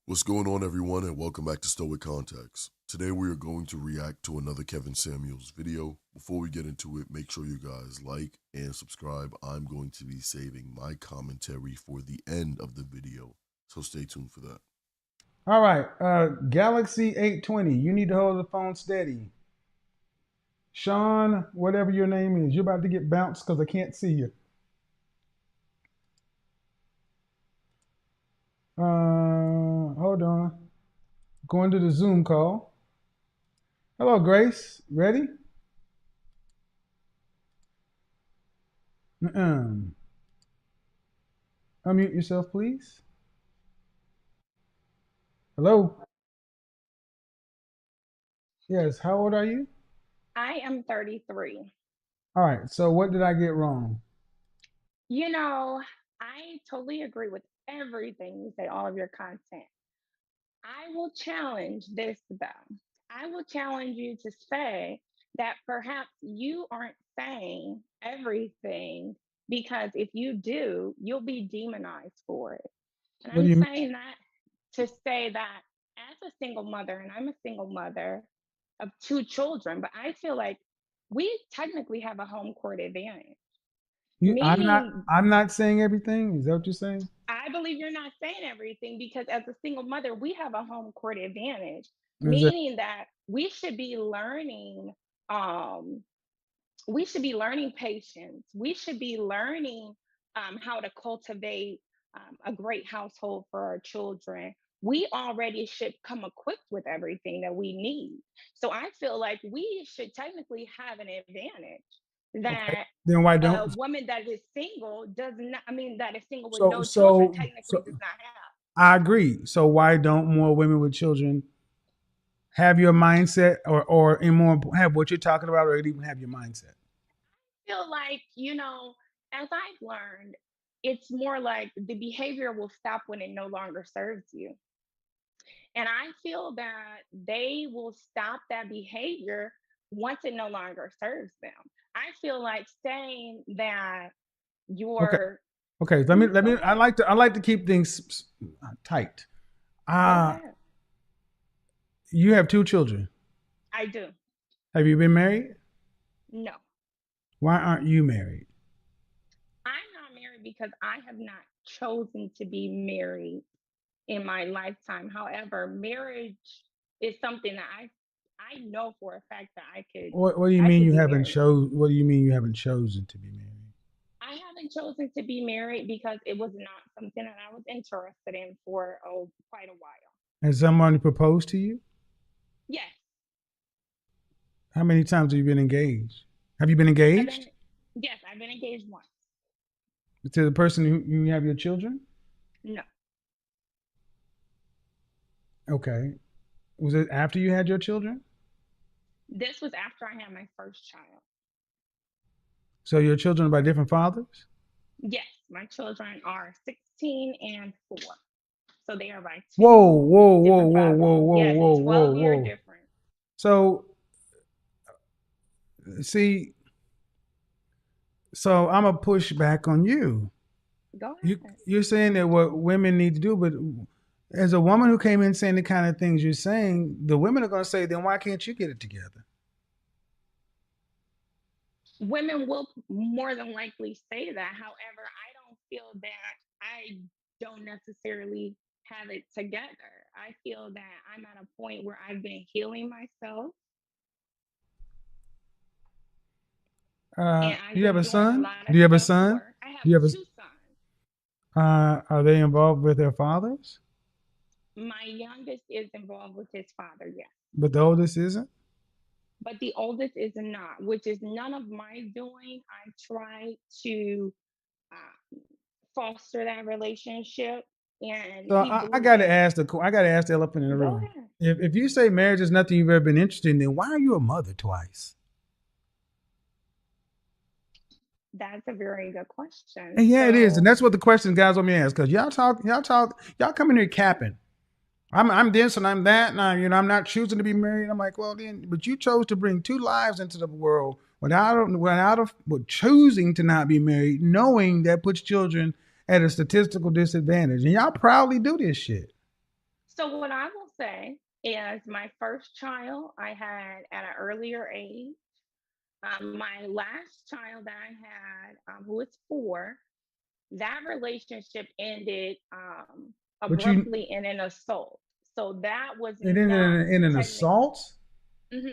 What's going on, everyone, and welcome back to Stoic Context. Today we are going to react to another Kevin Samuels video. Before we get into it, make sure you guys like and subscribe. I'm going to be saving my commentary for the end of the video, so stay tuned for that. All right, Galaxy 820. You need to hold the phone steady. Sean, whatever your name is, you're about to get bounced because I can't see you. Hold on. Going to the Zoom call. Hello, Grace. Ready? Unmute yourself, please. Hello. Yes. How old are you? I am 33. All right. So what did I get wrong? You know, I totally agree with everything you say, all of your content. I will challenge this though. I will challenge you to say that perhaps you aren't saying everything because if you do, you'll be demonized for it. And What do I'm you mean? saying that to say that as a single mother, and I'm a single mother of two children, but I feel like we technically have a home court advantage. You, I'm not. Meaning, I'm not saying everything. Is that what you're saying? I believe you're not saying everything because as a single mother, we have a home court advantage, Is that meaning that um, we should be learning patience. We should be learning how to cultivate a great household for our children. We already should come equipped with everything that we need. So I feel like we should technically have an advantage okay? that Then why a don't? woman that is single does not, I mean, that is single with So no children so technically so does not have. I agree. So why don't more women with children have your mindset or in more have what you're talking about or even have your mindset? Feel like, as I've learned, it's more like the behavior will stop when it no longer serves you. And I feel that they will stop that behavior once it no longer serves them. I feel like saying that Okay. you're Okay. Let me go ahead. I like to keep things tight. Go Uh ahead. you have two children. I do. Have you been married? No. Why aren't you married? I'm not married because I have not chosen to be married in my lifetime. However, marriage is something that I know for a fact that What do you I mean could you be haven't married. chose what do you mean you haven't chosen to be married? I haven't chosen to be married because it was not something that I was interested in for quite a while. Has someone proposed to you? Yes, How many times have you been engaged? Have you been I've been engaged yes, I've been engaged once. to the person who you have your children? No, Okay. Was it after you had your children? this was after I had my first child. So your children are by different fathers? Yes, my children are 16 and 4. So they are by Whoa, two whoa, whoa, different whoa, whoa, fathers. whoa, Yes, whoa, whoa, 12-year whoa. difference. So see, so I'm gonna push back on you. Go You ahead. you're saying that what women need to do, but as a woman who came in saying the kind of things you're saying, the women are gonna say, then why can't you get it together? Women will more than likely say that. However, I don't feel that I don't necessarily have it together. I feel that I'm at a point where I've been healing myself and Do I've you have been a doing a son? lot of Do you have a self son? work. I have Do you have a? two sons. Are they involved with their fathers? My youngest is involved with his father, yes, But the oldest isn't. but the oldest is not, which is none of my doing. I try to uh, foster that relationship, and So he I blew got to it. ask I got to ask the elephant in the Go room. ahead. If you say marriage is nothing you've ever been interested in, then why are you a mother twice? That's a very good question. And yeah, it is, and So that's what the question guys want me to ask. Because y'all come in here capping. I'm this and I'm that, and I'm not choosing to be married. I'm like, well then, but you chose to bring two lives into the world without choosing to not be married, knowing that puts children at a statistical disadvantage, and y'all proudly do this shit. So what I will say is my first child I had at an earlier age. My last child that I had, who was 4, that relationship ended But you, abruptly in an assault. So that was it ended not in an technical assault.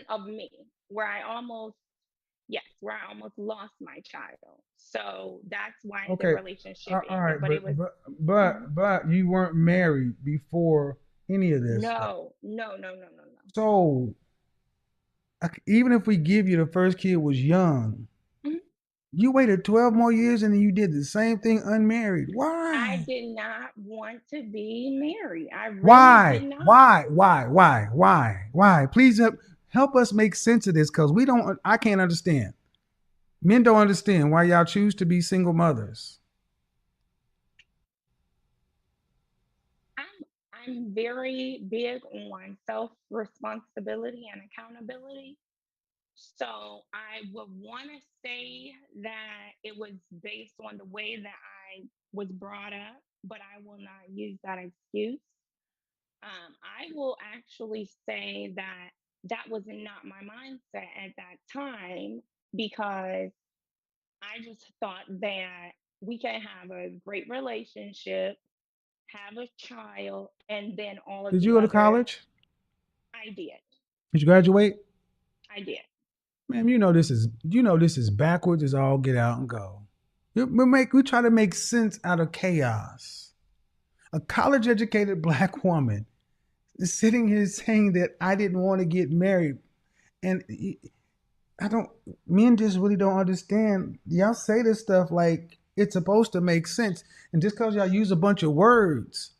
of me, where I almost, yes, where I almost lost my child. So that's why the Okay, relationship all ended. right, But it was mhm. but you weren't married before any of this stuff. No, no, no, no, no, no. So even if we give you the first kid was young, Mhm. you waited 12 more years and then you did the same thing unmarried. I Why? did not want to be married. I really did Why? not. Why? Why? Why? Why? Why? Please help us make sense of this because we don't. I can't understand. Men don't understand why y'all choose to be single mothers. I'm I'm very big on self responsibility and accountability. So I would want to say that it was based on the way that I was brought up, but I will not use that excuse. I will actually say that that was not my mindset at that time because I just thought that we can have a great relationship, have a child, and then all of Did the you go to other. college? I did. Did you graduate? I did. Man, this is backwards as all get out and go. We try to make sense out of chaos. A college educated black woman is sitting here saying that I didn't want to get married. And I don't, men just really don't understand. Y'all say this stuff like it's supposed to make sense. And just because y'all use a bunch of words,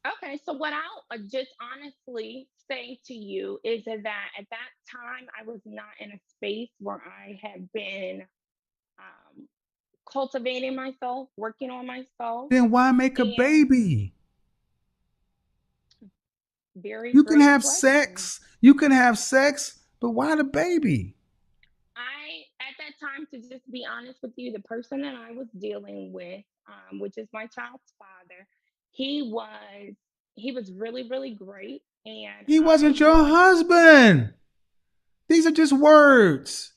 Okay, so what I'll just honestly say to you is that at that time I was not in a space where I had been um, cultivating myself, working on myself, then why make a and baby? very You can great have question. sex. You can have sex, but why the baby? I at that time, to just be honest with you, the person that I was dealing with, which is my child's father, he was he was really really great, and He I wasn't your want husband. These are just words.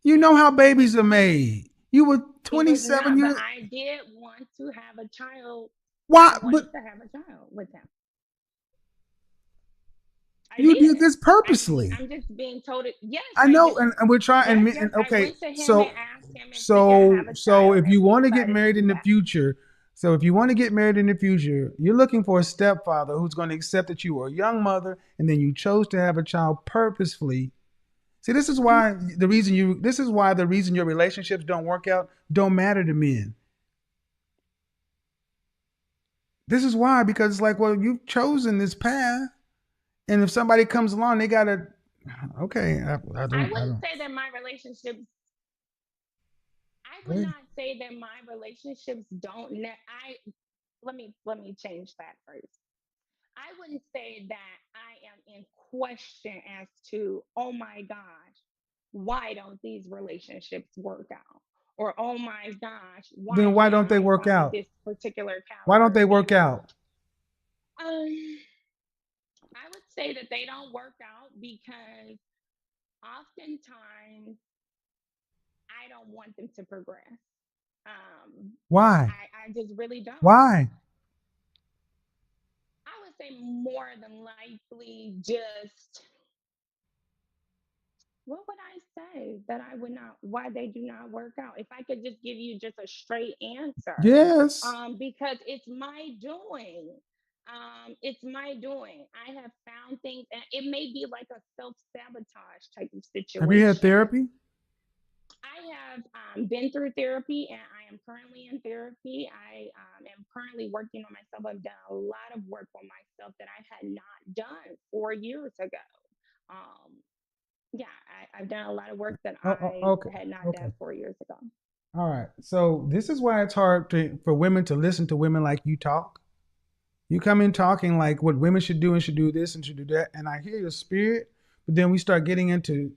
You know how babies are made. You were he was 27 not, but years. I did want to have a child. I Why? wanted But to have a child with him. I you did. did this purposely. I'm just being told it. Yes, I I know, did. and we're trying. Yes, And, yes. and I okay, went to him and so asked him if we could so have a so child, if and you we want to get decided to married do in the that. future, so if you want to get married in the future, you're looking for a stepfather who's going to accept that you were a young mother and then you chose to have a child purposefully. See, this is Mhm. why the reason you this is why the reason your relationships don't work out don't matter to men. This is why, because it's like, well, you've chosen this path, and if somebody comes along, they gotta. Okay, I I wouldn't don't. say that my relationships. I would Okay. not say that my relationships don't. I let me change that first. I wouldn't say that I am in question as to, oh my gosh, why don't these relationships work out? Or oh my gosh, why Then why can't don't they I work find out? this particular Why don't caliber they of work female? out? Um, I would say that they don't work out because oftentimes I don't want them to progress. Um, Why? I just really don't. Why? I would say more than likely just what would I say that I would not, why they do not work out? If I could just give you just a straight answer, Yes. because it's my doing. It's my doing. I have found things, and it may be like a self sabotage type of Have you had situation. therapy? I have been through therapy, and I am currently in therapy. I am currently working on myself. I've done a lot of work on myself that I had not done 4 years ago. Um, yeah, I've done a lot of work that I Okay. had not Okay. done 4 years ago. All right. So this is why it's hard for women to listen to women like you talk. You come in talking like what women should do and should do this and should do that, and I hear your spirit, but then we start getting into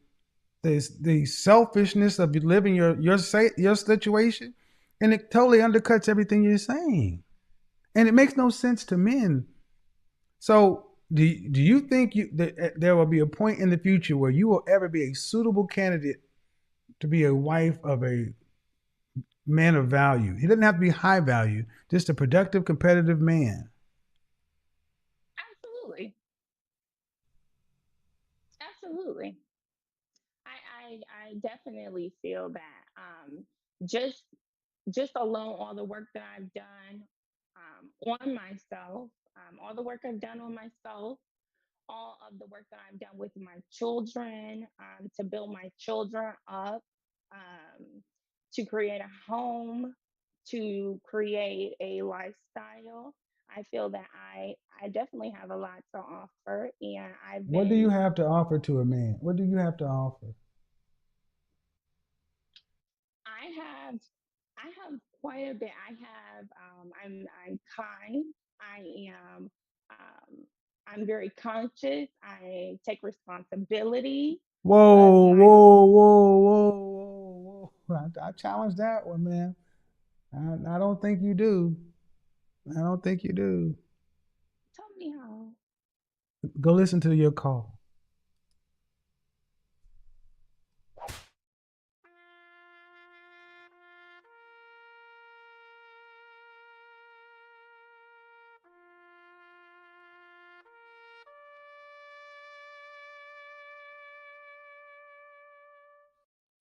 the selfishness of living your situation, and it totally undercuts everything you're saying. And it makes no sense to men. So do you think that there will be a point in the future where you will ever be a suitable candidate to be a wife of a man of value? He doesn't have to be high value, just a productive, competitive man. Absolutely. Absolutely. I definitely feel that just alone all the work that I've done on myself, all the work I've done on myself, all of the work that I've done with my children, to build my children up, um, to create a home, to create a lifestyle. I feel that I definitely have a lot to offer, and I've What do you been have to offer to a man? What do you have to offer? I have I have quite a bit. I'm kind. I am I'm very conscious. I take responsibility. Of Whoa, my whoa, whoa, whoa, whoa, whoa! I challenge that one, man. I don't think you do. I don't think you do. Tell me how. Go listen to your call.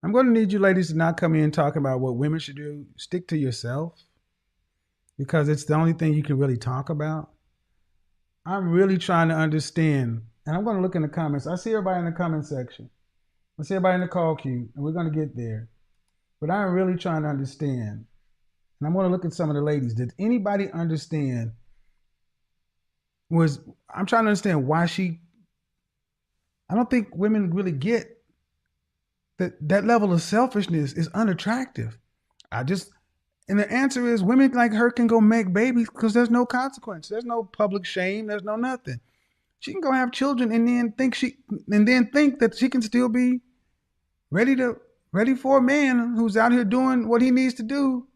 I'm going to need you ladies to not come in talking about what women should do. Stick to yourself because it's the only thing you can really talk about. I'm really trying to understand, and I'm going to look in the comments. I see everybody in the comment section. I see everybody in the call queue, and we're going to get there. But I'm really trying to understand, and I'm going to look at some of the ladies. Did anybody understand? Was I'm trying to understand why she? I don't think women really get that level of selfishness is unattractive. I just And the answer is women like her can go make babies because there's no consequence. There's no public shame. There's no nothing. She can go have children and then think that she can still be ready to ready for a man who's out here doing what he needs to do.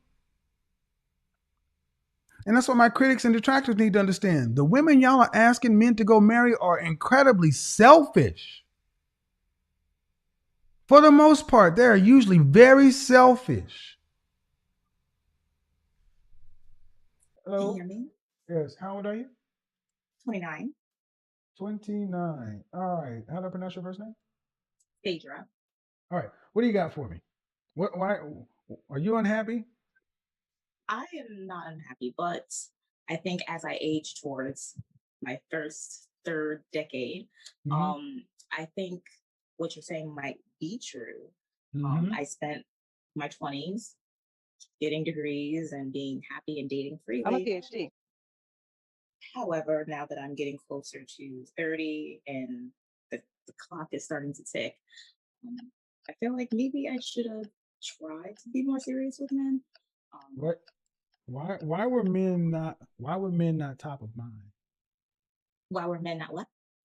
And that's what my critics and detractors need to understand. The women y'all are asking men to go marry are incredibly selfish. For the most part, they are usually very selfish. Can you Hello? hear me? Yes. How old are you? 29. 29. All right. How do I pronounce your first name? Phaedra. All right. What do you got for me? Why are you unhappy? I am not unhappy, but I think as I age towards my third decade, Mm-hmm. um, I think what you're saying might be true. Mm-hmm. I spent my 20s getting degrees and being happy and dating I'm a freely. PhD. However, now that I'm getting closer to 30 and the clock is starting to tick, um, I feel like maybe I should have tried to be more serious with men. Um, What? Why were men not top of mind? why were men not what?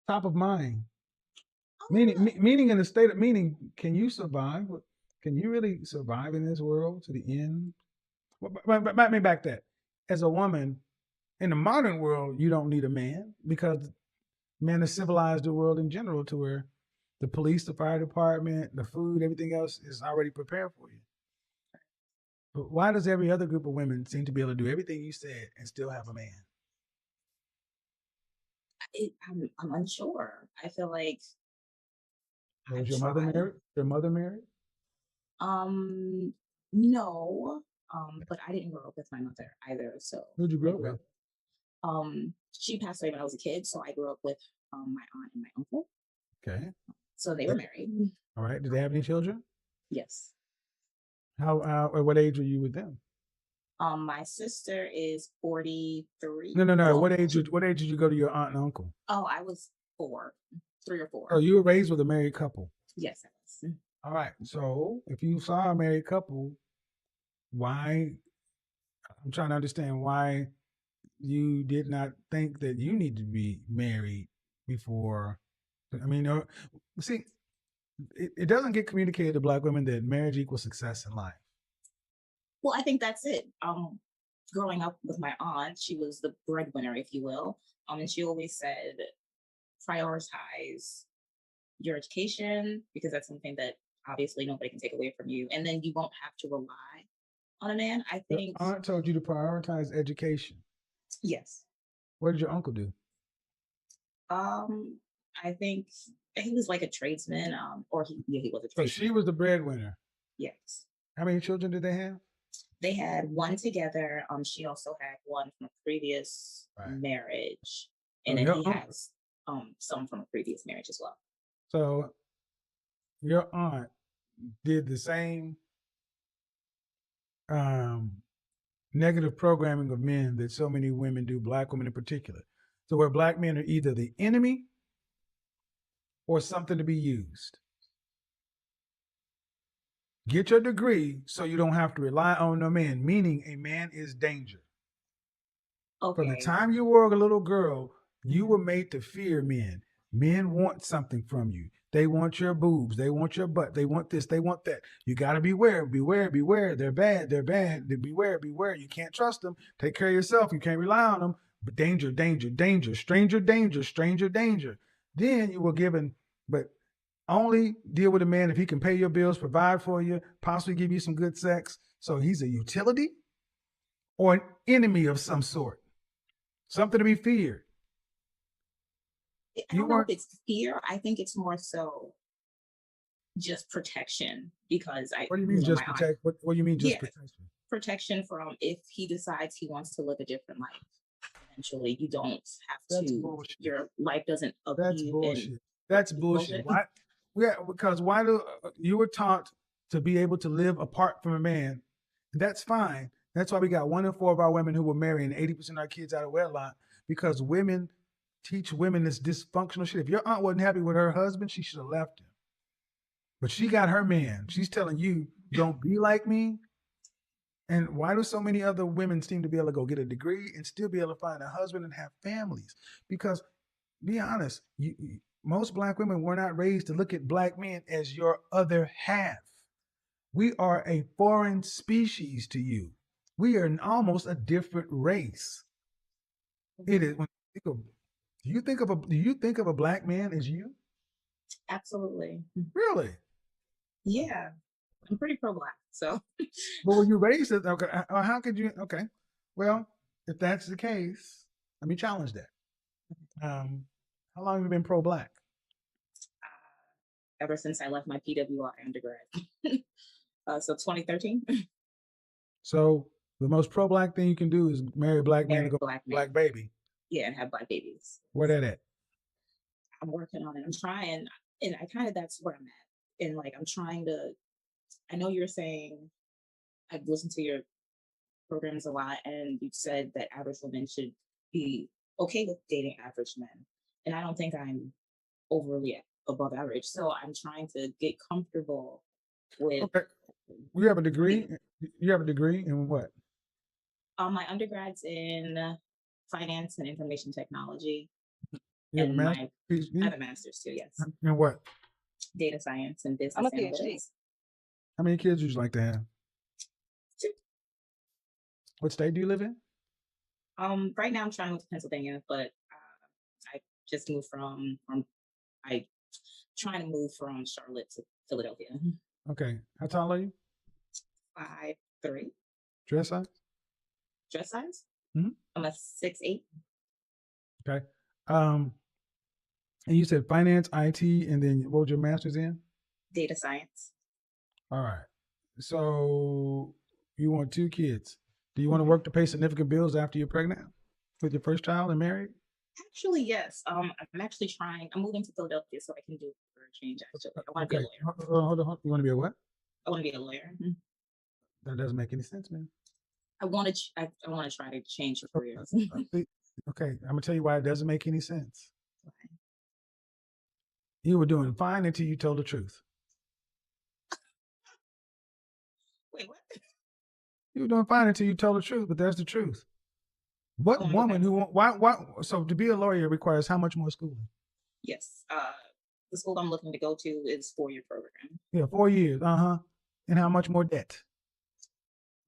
Top of mind. Oh, Meaning in the state of meaning, can you survive? Can you really survive in this world to the end? But let me back that. As a woman, in the modern world, you don't need a man because men have civilized the world in general to where the police, the fire department, the food, everything else is already prepared for you. But why does every other group of women seem to be able to do everything you said and still have a man? I'm unsure. I feel like Was I've your mother tried. married? Your mother married? Um, no. But I didn't grow up with my mother either. So Who'd you I grow up grew with? up. She passed away when I was a kid, so I grew up with my aunt and my uncle. Okay. So they were married. All right. Did they have any children? Yes. How? At what age were you with them? My sister is 43. No, no, no. Well, What age did you go to your aunt and uncle? I was 4, 3 or Oh, 4. you were raised with a married couple. Yes, I was. All right. So if you saw a married couple, why? I'm trying to understand why you did not think that you need to be married before. I mean, see, it doesn't get communicated to black women that marriage equals success in life. Well, I think that's it. growing up with my aunt, she was the breadwinner, if you will. And she always said, prioritize your education because that's something that obviously nobody can take away from you. And then you won't have to rely on a man. I Your think, aunt told you to prioritize education. yes. What did your uncle do? Um, I think he was like a tradesman, or he was a So she tradesman. was the breadwinner. Yes. How many children did they have? They had one together. She also had one from a previous Right. marriage, So and then he has some from a previous marriage as well. So your aunt did the same negative programming of men that so many women do, black women in particular. So where black men are either the enemy or something to be used. Get your degree so you don't have to rely on no man, meaning a man is danger. Okay. From the time you were a little girl, you were made to fear men. Men want something from you. They want your boobs. They want your butt. They want this. They want that. You got to beware, beware, beware. They're bad. They're bad. Beware, beware. You can't trust them. Take care of yourself. You can't rely on them. But danger, danger, danger. Stranger danger, stranger danger. Then you were given, but only deal with a man if he can pay your bills, provide for you, possibly give you some good sex. So he's a utility or an enemy of some sort. Something to be feared. I don't know if it's fear. I think it's more so just protection because What do you mean just protect? What do you mean just protection? Protection from if he decides he wants to live a different life. Eventually, you don't have That's to. bullshit. Your life doesn't That's upheave. bullshit. That's bullshit. Why? Yeah, because why do you were taught to be able to live apart from a man? That's fine. That's why we got 1 in 4 of our women who were marrying 80% of our kids out of wedlock because women teach women this dysfunctional shit. If your aunt wasn't happy with her husband, she should have left him. But she got her man. She's telling you, don't be like me. And why do so many other women seem to be able to go get a degree and still be able to find a husband and have families? Because, be honest, most black women were not raised to look at black men as your other half. We are a foreign species to you. We are almost a different race. It is. When do you think of a black man as you? Absolutely. Really? Yeah, I'm pretty pro-black. So, but when you raised it, okay, how could you? Okay, well, if that's the case, let me challenge that. How long have you been pro-black? Ever since I left my PWI undergrad. So 2013. So the most pro-black thing you can do is marry a black man and go black baby. Yeah, and have black babies. Where that at? I'm working on it. I'm trying, and that's where I'm at. And like I'm trying to. I know you're saying I've listened to your programs a lot, and you said that average women should be okay with dating average men, and I don't think I'm overly above average. So I'm trying to get comfortable with. Okay, you have a degree. You have a degree in what? My undergrad's in finance and information technology. You have and a master's? I have a master's too. Yes. In what? Data science and business analytics. How many kids would you like to have? 2. What state do you live in? Right now I'm trying to move to Pennsylvania, but I just moved from trying to move from Charlotte to Philadelphia. Okay. How tall are you? 5'3". Dress size? Dress size? Mm-hmm. I'm a 6'8". Okay. And you said finance, IT, and then what was your master's in? Data science. All right. So you want 2 kids. Do you want to work to pay significant bills after you're pregnant with your first child and married? Actually, yes. I'm actually trying. I'm moving to Philadelphia so I can do a change. Actually, I want to be a lawyer. Hold on. You want to be a what? I want to be a lawyer. That doesn't make any sense, man. I want to. I want to try to change careers. Okay, I'm gonna tell you why it doesn't make any sense. Okay. You were doing fine until you told the truth. Wait, what? You were doing fine until you told the truth, but there's the truth. What woman who why so to be a lawyer requires how much more schooling? Yes. The school I'm looking to go to is 4-year program. Yeah, 4 years. And how much more debt?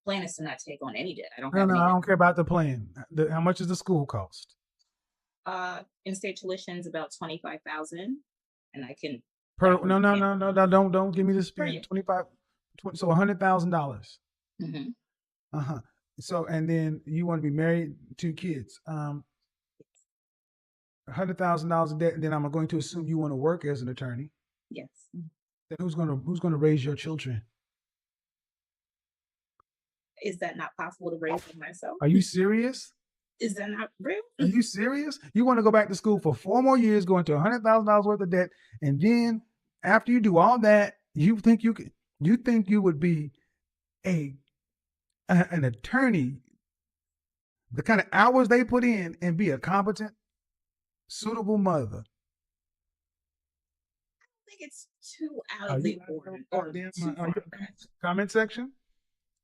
plan is to not take on any debt. I don't No, have no, any I debt. don't care about the plan. How much does the school cost? In-state tuition is about 25,000, and I can Per that no, would no, yeah no, no, no, don't give me the per spend. year. 25, 20, so $100,000. Hmm. Uh-huh. So and then you want to be married, 2 kids. $100,000 of debt, and then I'm going to assume you want to work as an attorney. Yes. Then who's gonna raise your children? Is that not possible to raise them myself? Are you serious? Is that not real? Are you serious? You want to go back to school for 4 more years, go into $100,000 worth of debt, and then after you do all that, you think you could? You think you would be a an attorney? The kind of hours they put in and be a competent, suitable mother. I think it's too out Are of you the out of your order or goddamn too mind? Are far you fetched. comment section?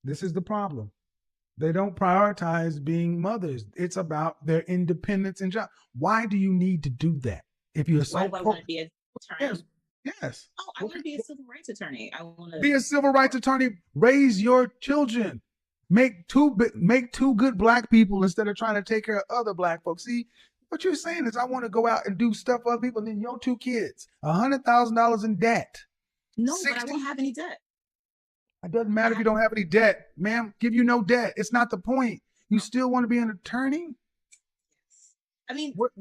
This is the problem. They don't prioritize being mothers. It's about their independence and job. Why do you need to do that? If you're Why so do I pro, want to be an yes, attorney? yes. Oh, I want to be a civil rights attorney. I want to Be a civil rights attorney. Raise your children. Make two good black people instead of trying to take care of other black folks. See, what you're saying is I want to go out and do stuff for other people, and then your 2 kids, $100,000 in debt. no, but I 60. won't have any debt. It doesn't I matter if you have don't have any debt, ma'am. Give you no debt. It's not the point. You still want to be an attorney? I mean, What?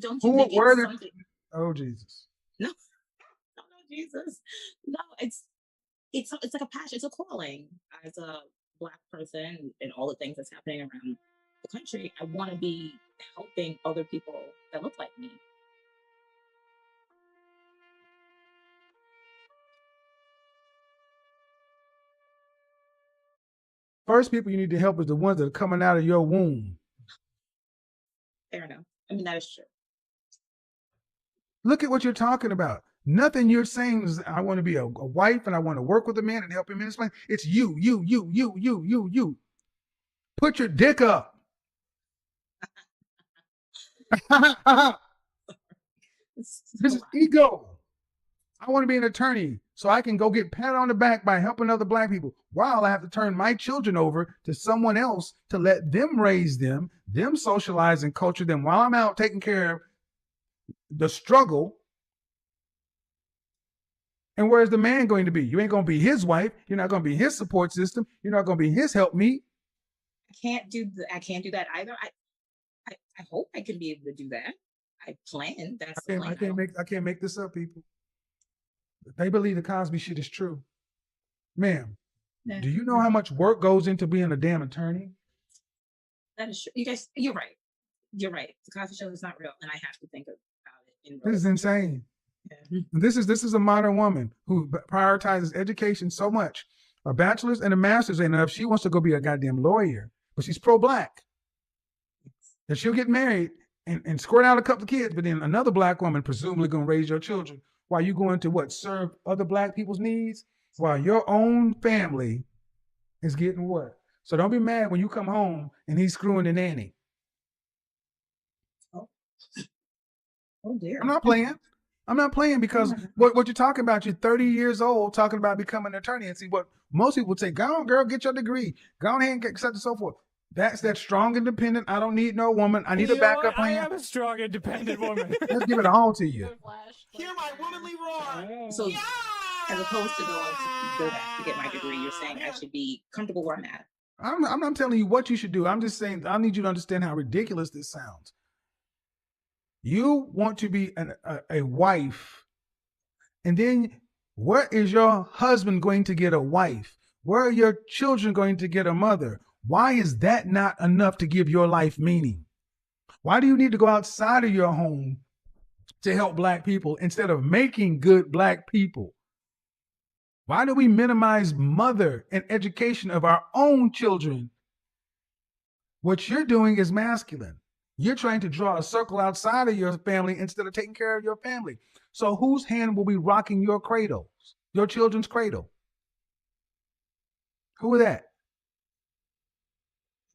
don't you think Where it's the? something? Oh Jesus! No, no, Jesus. No, it's like a passion. It's a calling. As a black person and all the things that's happening around the country, I want to be helping other people that look like me. First people you need to help is the ones that are coming out of your womb. Fair enough. I mean, that is true. Look at what you're talking about. Nothing you're saying is I want to be a wife and I want to work with a man and help him in his plan. It's you. Put your dick up. It's This a is lot. ego. I want to be an attorney so I can go get pat on the back by helping other black people while I have to turn my children over to someone else to let them raise them socialize and culture them while I'm out taking care of the struggle. And where's the man going to be? You ain't going to be his wife. You're not going to be his support system. You're not going to be his helpmeet. I can't do that either. I hope I can be able to do that. I plan. That's the plan. I can't make this up, people. They believe the Cosby shit is true. Ma'am, Yeah, do you know how much work goes into being a damn attorney? that is true. You guys, you're right. You're right. The Cosby Show is not real, and I have to think about it in real This is life. insane. Yeah. This is a modern woman who prioritizes education so much. A bachelor's and a master's ain't enough. She wants to go be a goddamn lawyer, but she's pro-black. And she'll get married and squirt out a couple of kids, but then another black woman presumably gonna raise your children while you going to what, serve other black people's needs while your own family is getting what? So don't be mad when you come home and he's screwing the nanny. Oh, oh dear. I'm not playing because what you're talking about, you're 30 years old talking about becoming an attorney and see what most people would say, go on, girl, get your degree. Go on ahead and get such and so forth. That's that strong, independent. I don't need no woman. I need a backup I plan. am a strong, independent woman. Let's give it all to you. Hear my womanly roar. So, as opposed to go back to get my degree, you're saying I should be comfortable where I'm at. I'm not telling you what you should do. I'm just saying I need you to understand how ridiculous this sounds. You want to be a wife, and then where is your husband going to get a wife? Where are your children going to get a mother? Why is that not enough to give your life meaning? Why do you need to go outside of your home to help black people instead of making good black people? Why do we minimize mother and education of our own children? What you're doing is masculine. You're trying to draw a circle outside of your family instead of taking care of your family. So whose hand will be rocking your cradles, your children's cradle? Who are that?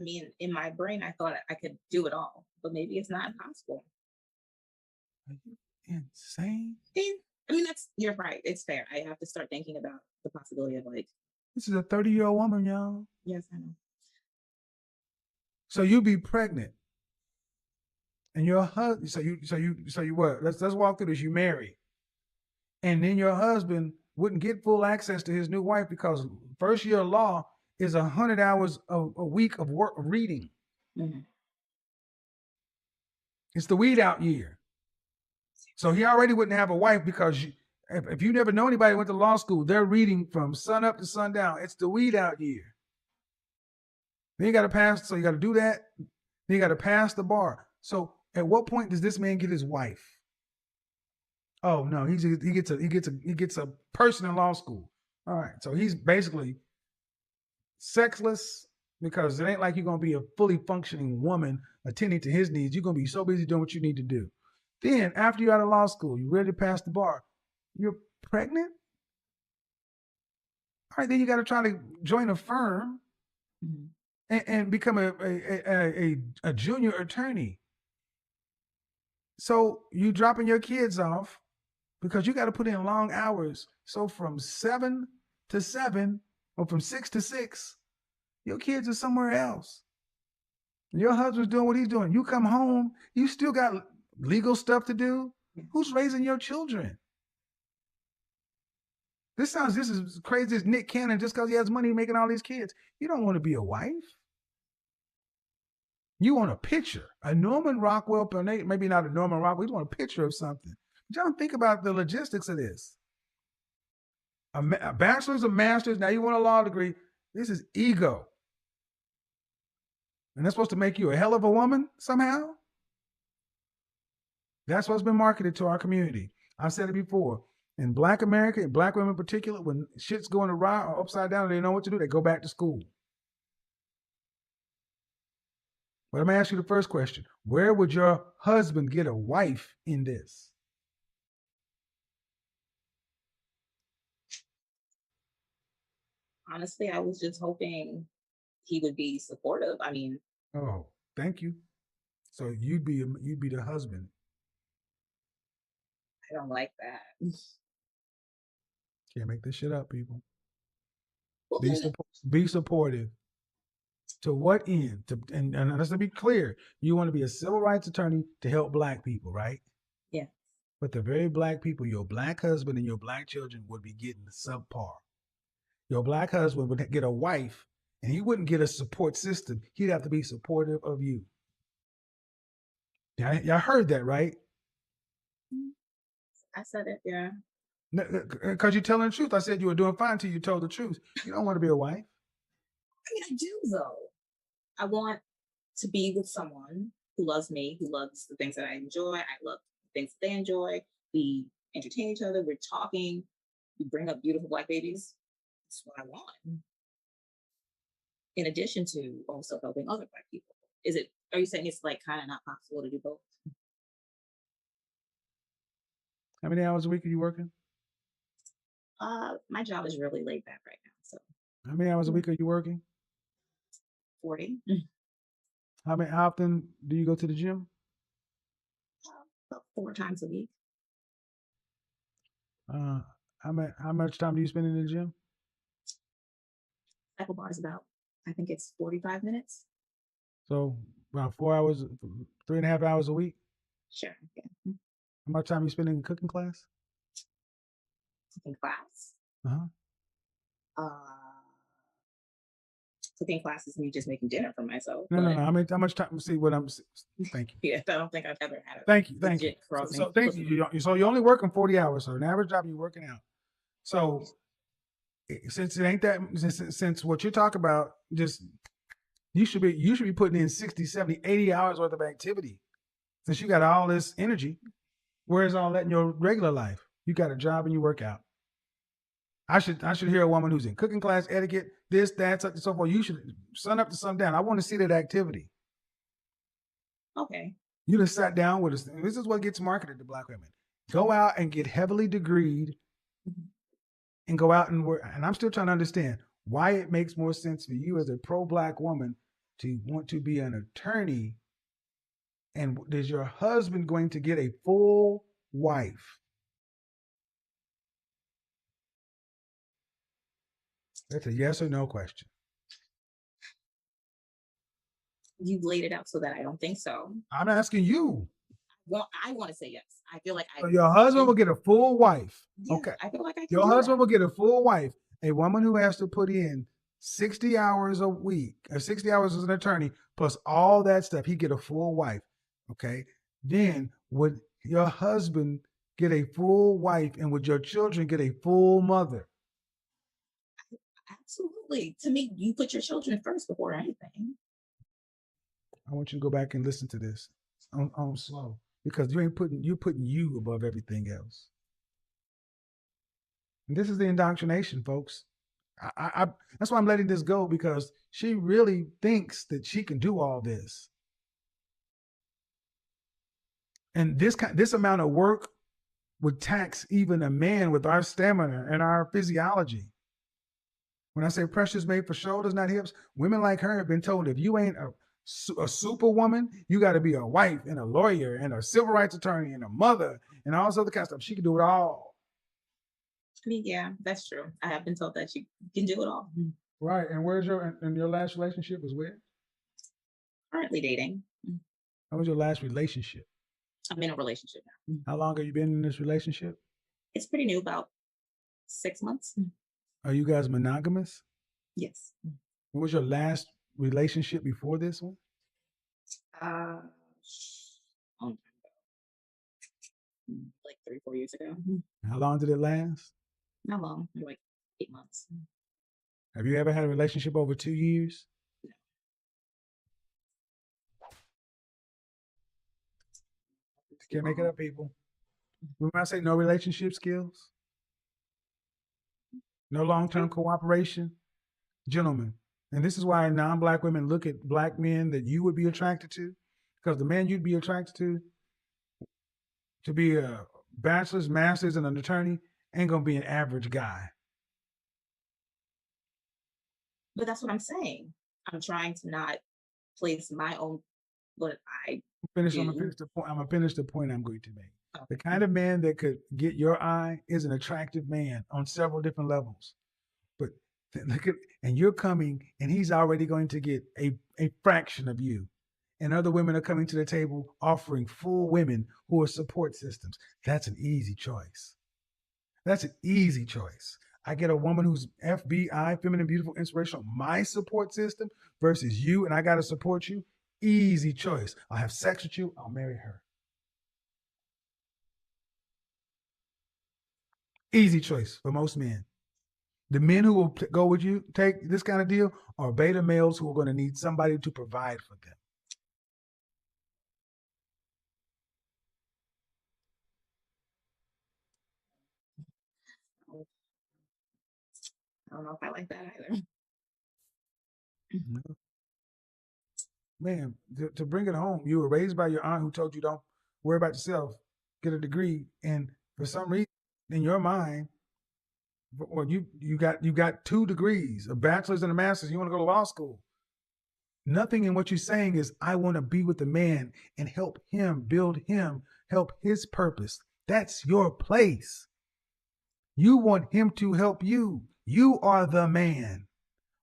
I mean, in my brain, I thought I could do it all, but maybe it's not possible. Are you insane? I mean, you're right. It's fair. I have to start thinking about the possibility of like This is a 30-year-old woman, y'all. Yes, I know. So you be pregnant, and your husband. So you what? Let's walk through this. You marry, and then your husband wouldn't get full access to his new wife because first year law is 100 hours a week of work of reading. Mm-hmm. It's the weed out year. So he already wouldn't have a wife because if you never know anybody who went to law school, they're reading from sun up to sundown. It's the weed out year. Then you got to pass. So you got to do that. Then you got to pass the bar. So at what point does this man get his wife? Oh no, he gets a person in law school. All right, so he's basically sexless because it ain't like you're gonna be a fully functioning woman attending to his needs. You're gonna be so busy doing what you need to do. Then after you're out of law school, you're ready to pass the bar. You're pregnant. All right, then you got to try to join a firm and become a junior attorney. So you dropping your kids off because you got to put in long hours. So from 7 to 7 or from 6 to 6, your kids are somewhere else. Your husband's doing what he's doing. You come home, you still got legal stuff to do. Who's raising your children? This sounds just as crazy as Nick Cannon just because he has money making all these kids. You don't want to be a wife. You want a picture, a Norman Rockwell, maybe not a Norman Rockwell. You want a picture of something. But y'all think about the logistics of this. A bachelor's, a master's, now you want a law degree. This is ego. And that's supposed to make you a hell of a woman somehow? That's what's been marketed to our community. I've said it before. In Black America, in Black women in particular, when shit's going awry or upside down, they know what to do. They go back to school. But I'm going to ask you the first question. Where would your husband get a wife in this? Honestly, I was just hoping he would be supportive. I mean, oh, thank you. So you'd be the husband. I don't like that. Can't make this shit up, people. Well, Be supportive. To what end? And let's be clear. You want to be a civil rights attorney to help Black people, right? Yeah. But the very Black people, your Black husband and your Black children would be getting subpar. Your Black husband would get a wife, and he wouldn't get a support system. He'd have to be supportive of you. Y'all heard that, right? I said it, yeah. Because you're telling the truth. I said you were doing fine until you told the truth. You don't want to be a wife. I mean, I do, though. I want to be with someone who loves me, who loves the things that I enjoy. I love the things that they enjoy. We entertain each other. We're talking. We bring up beautiful Black babies. That's what I want. In addition to also helping other Black people. Are you saying it's like kind of not possible to do both? How many hours a week are you working? My job is really laid back right now. So how many hours a week are you working? 40. How often do you go to the gym? About 4 times a week. How much time do you spend in the gym? Apple bar is about, I think it's 45 minutes. So about 4 hours, 3.5 hours a week. Sure. Yeah. How much time you spend in cooking class? Cooking class? Uh-huh. Cooking class is me just making dinner for myself. No. I mean, how much time? See what I'm. Thank you. Yeah, I don't think I've ever had a. Thank you. So thank you. So you're only working 40 hours. So an average job you're working out. So since it ain't that, since what you're talking about, just you should be putting in 60, 70, 80 hours worth of activity. Since you got all this energy, where's all that in your regular life? You got a job and you work out. I should hear a woman who's in cooking class, etiquette, this, that, so on and so forth. You should sun up to sundown. I want to see that activity. Okay. You just sat down with us. This is what gets marketed to Black women. Go out and get heavily degreed and go out and work. And I'm still trying to understand why it makes more sense for you as a pro-Black woman to want to be an attorney. And is your husband going to get a full wife? That's a yes or no question. You laid it out so that I don't think so. I'm asking you. Well, I want to say yes. I feel like So your husband will get a full wife. Yeah, Okay. I feel like I can Your do husband that. will get a full wife, a woman who has to put in 60 hours a week, or 60 hours as an attorney, plus all that stuff. He get a full wife. Okay. Then would your husband get a full wife, and would your children get a full mother? Absolutely. To me, you put your children first before anything. I want you to go back and listen to this on slow, because you're putting you above everything else. And this is the indoctrination, folks. I that's why I'm letting this go, because she really thinks that she can do all this. And this amount of work would tax even a man with our stamina and our physiology. When I say pressure's made for shoulders, not hips, women like her have been told, if you ain't a superwoman, you got to be a wife and a lawyer and a civil rights attorney and a mother and all this other kind of stuff. She can do it all. I mean, yeah, that's true. I have been told that you can do it all. Right. And where's your last relationship was where? Currently dating. How was your last relationship? I'm in a relationship now. How long have you been in this relationship? It's pretty new, about 6 months. Are you guys monogamous? Yes. What was your last relationship before this one? Long time ago. Like 3-4 years ago. How long did it last? Not long, like 8 months. Have you ever had a relationship over 2 years? You can't make it up, people. Remember I say no relationship skills? No long-term cooperation? Gentlemen, and this is why non-black women look at black men that you would be attracted to, because the man you'd be attracted to be a bachelor's, master's, and an attorney ain't gonna be an average guy. But that's what I'm saying. I'm trying to not place my own what I I'm do. gonna finish the point. I'm gonna finish the point I'm going to make. Okay. The kind of man that could get your eye is an attractive man on several different levels. But look at, and you're coming, and he's already going to get a fraction of you. And other women are coming to the table offering full women who are support systems. That's an easy choice. That's an easy choice. I get a woman who's FBI, feminine, beautiful, inspirational, my support system versus you, and I got to support you. Easy choice. I'll have sex with you. I'll marry her. Easy choice for most men. The men who will go with you, take this kind of deal, are beta males who are going to need somebody to provide for them. I don't know if I like that either. Man, to bring it home, you were raised by your aunt who told you don't worry about yourself, get a degree, and for some reason in your mind, well, you got 2 degrees, a bachelor's and a master's. You want to go to law school. Nothing in what you're saying is, I want to be with the man and help him, build him, help his purpose. That's your place. You want him to help you. You are the man.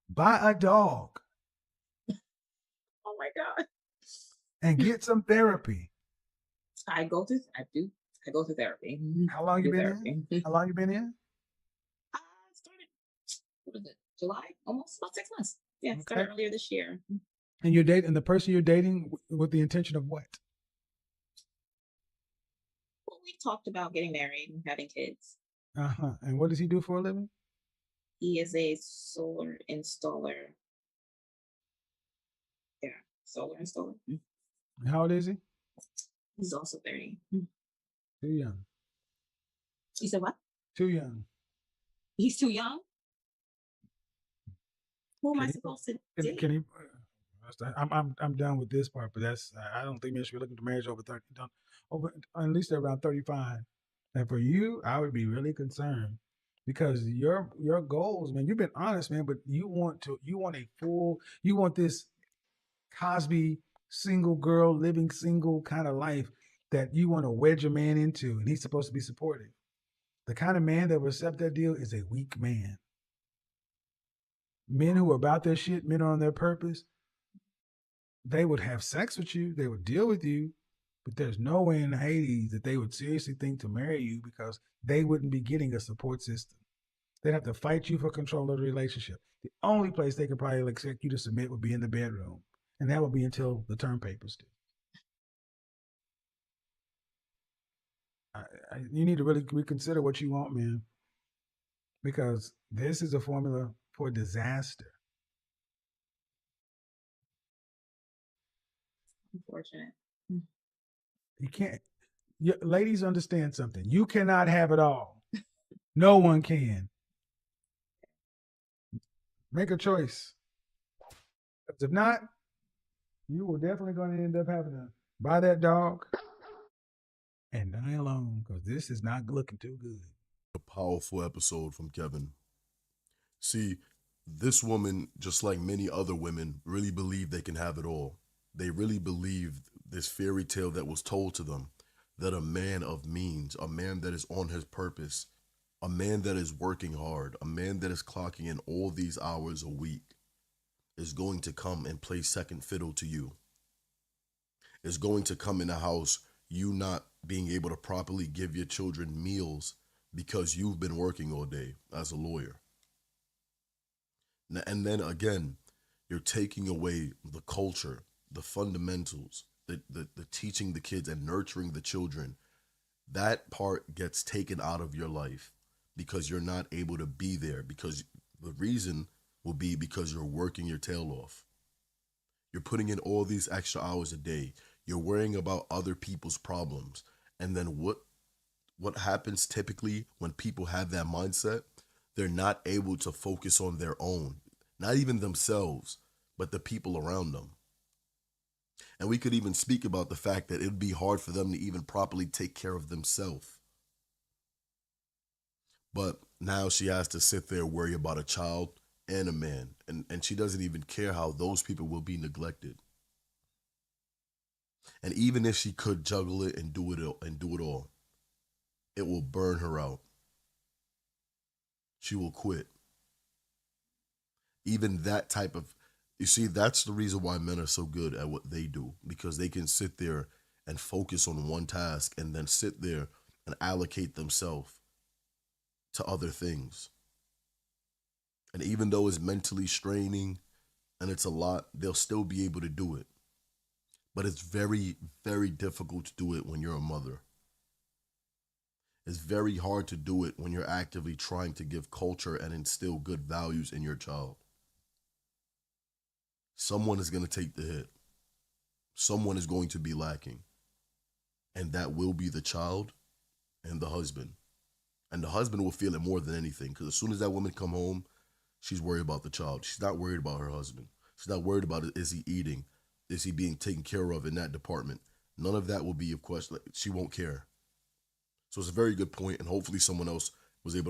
Buy a dog. Oh my God. And get some therapy. I go through therapy. How long you been in? How long you been in? I started, what is it, July? Almost about 6 months. Yeah, started earlier this year. And you're dating, and the person you're dating with the intention of what? Well, we talked about getting married and having kids. And what does he do for a living? He is a solar installer. Yeah, solar installer. How old is he? He's also 30. Too young. You said what? Too young. He's too young? Who am I supposed to date? Can he? I'm done with this part, but I don't think men should be looking to marriage over 30. Over at least around 35. And for you, I would be really concerned, because your goals, man. You've been honest, man, but you want this Cosby single girl living single kind of life that you want to wedge a man into, and he's supposed to be supportive. The kind of man that will accept that deal is a weak man. men who are about their shit, men are on their purpose, they would have sex with you, they would deal with you, but there's no way in Hades that they would seriously think to marry you because they wouldn't be getting a support system. They'd have to fight you for control of the relationship. The only place they could probably expect you to submit would be in the bedroom, and that would be until the term papers do. You need to really reconsider what you want, man, because this is a formula for disaster. Unfortunate. You can't. Ladies, understand something. You cannot have it all. No one can. Make a choice. Because if not, you were definitely going to end up having to buy that dog and die alone because this is not looking too good. A powerful episode from Kevin. See, this woman, just like many other women, really believe they can have it all. They really believe this fairy tale that was told to them, that a man of means, a man that is on his purpose, a man that is working hard, a man that is clocking in all these hours a week is going to come and play second fiddle to you. Is going to come in the house, you not being able to properly give your children meals because you've been working all day as a lawyer. And then again, you're taking away the culture, the fundamentals, the teaching the kids and nurturing the children. That part gets taken out of your life because you're not able to be there, because the reason will be because you're working your tail off. You're putting in all these extra hours a day. You're worrying about other people's problems. And then what happens typically when people have that mindset? They're not able to focus on their own, not even themselves, but the people around them. And we could even speak about the fact that it'd be hard for them to even properly take care of themselves. But now she has to sit there and worry about a child and a man. And she doesn't even care how those people will be neglected. And even if she could juggle it and do it all, it will burn her out. She will quit. Even that type of, you see, that's the reason why men are so good at what they do, because they can sit there and focus on one task and then sit there and allocate themselves to other things. And even though it's mentally straining and it's a lot, they'll still be able to do it. But it's very, very difficult to do it when you're a mother. It's very hard to do it when you're actively trying to give culture and instill good values in your child. Someone is going to take the hit. Someone is going to be lacking. And that will be the child and the husband. And the husband will feel it more than anything, because as soon as that woman come home, she's worried about the child. She's not worried about her husband. She's not worried about it. Is he eating? Is he being taken care of in that department? None of that will be of question. She won't care. So it's a very good point, and hopefully someone else was able